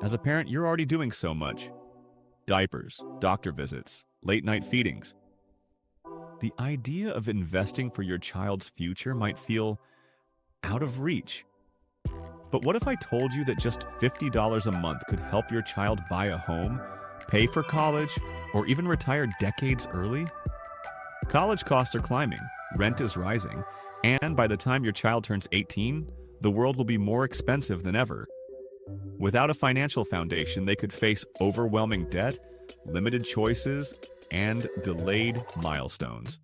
As a parent, you're already doing so much. Diapers, doctor visits, late-night feedings. The idea of investing for your child's future might feel out of reach. But what if I told you that just $50 a month could help your child buy a home, pay for college, or even retire decades early? College costs are climbing, rent is rising, and by the time your child turns 18, the world will be more expensive than ever. Without a financial foundation, they could face overwhelming debt, limited choices, and delayed milestones.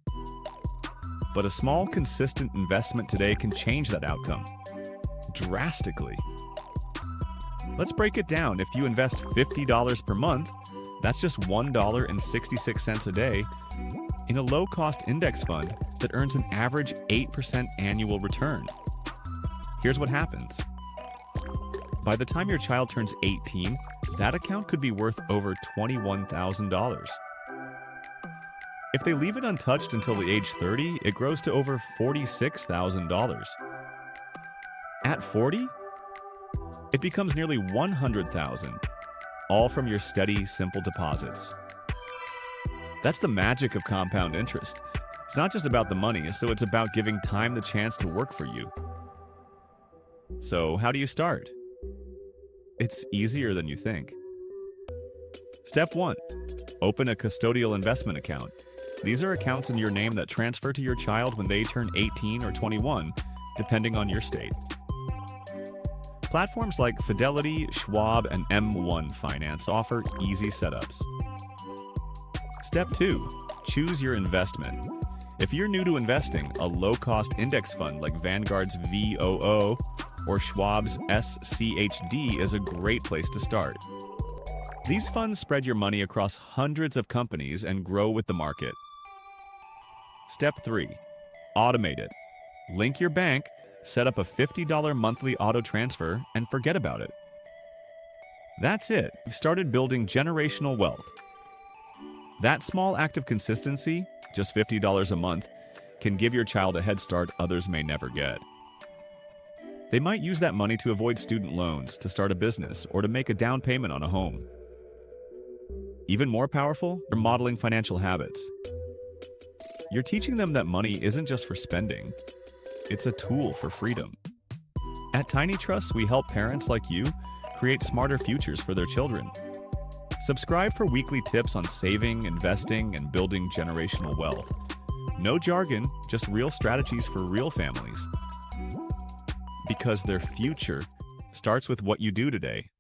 But a small, consistent investment today can change that outcome drastically. Let's break it down. If you invest $50 per month, that's just $1.66 a day in a low-cost index fund that earns an average 8% annual return. Here's what happens. By the time your child turns 18, that account could be worth over $21,000. If they leave it untouched until the age 30, it grows to over $46,000. At 40, it becomes nearly $100,000, all from your steady, simple deposits. That's the magic of compound interest. It's not just about the money, so it's about giving time the chance to work for you. So, how do you start? It's easier than you think. Step 1. Open a custodial investment account. These are accounts in your name that transfer to your child when they turn 18 or 21, depending on your state. Platforms like Fidelity, Schwab, and M1 Finance offer easy setups. Step 2. Choose your investment. If you're new to investing, a low-cost index fund like Vanguard's VOO or Schwab's SCHD is a great place to start. These funds spread your money across hundreds of companies and grow with the market. Step 3. Automate it. Link your bank, set up a $50 monthly auto transfer, and forget about it. That's it. You've started building generational wealth. That small act of consistency, just $50 a month, can give your child a head start others may never get. They might use that money to avoid student loans, to start a business, or to make a down payment on a home. Even more powerful, you're modeling financial habits. You're teaching them that money isn't just for spending, it's a tool for freedom. At TinyTrusts, we help parents like you create smarter futures for their children. Subscribe for weekly tips on saving, investing, and building generational wealth. No jargon, just real strategies for real families. Because their future starts with what you do today.